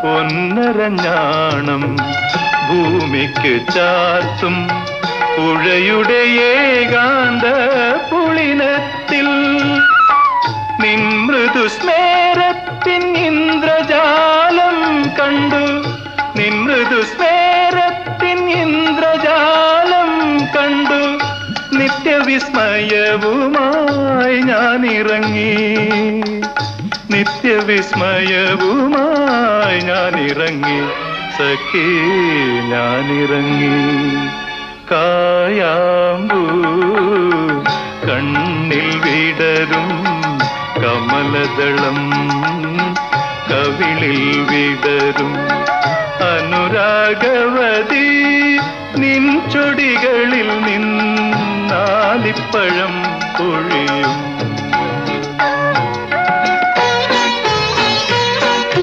പൊന്നരഞ്ഞാണം ഭൂമിക്ക് ചാർത്തും പുഴയുടെ ഏകാന്ത പുളിനത്തിൽ നിൻ മൃദുസ്മേരത്തിൻ ഇന്ദ്രജാലം കണ്ടു, നിൻ മൃദുസ്മേരത്തിൻ ഇന്ദ്രജാലം കണ്ടു. നിത്യവിസ്മയവുമായി ഞാനിറങ്ങി, നിത്യവിസ്മയവുമായി ഞാനിറങ്ങി, സഖി ഞാനിറങ്ങി. കായാമ്പൂ കണ്ണിൽ വിടരും കമലദളം, കവിളിൽ വിടരും അനുരാഗവതി, നിൻ ചൊടികളിൽ നിന്നാലിപ്പഴം പൊഴിയും.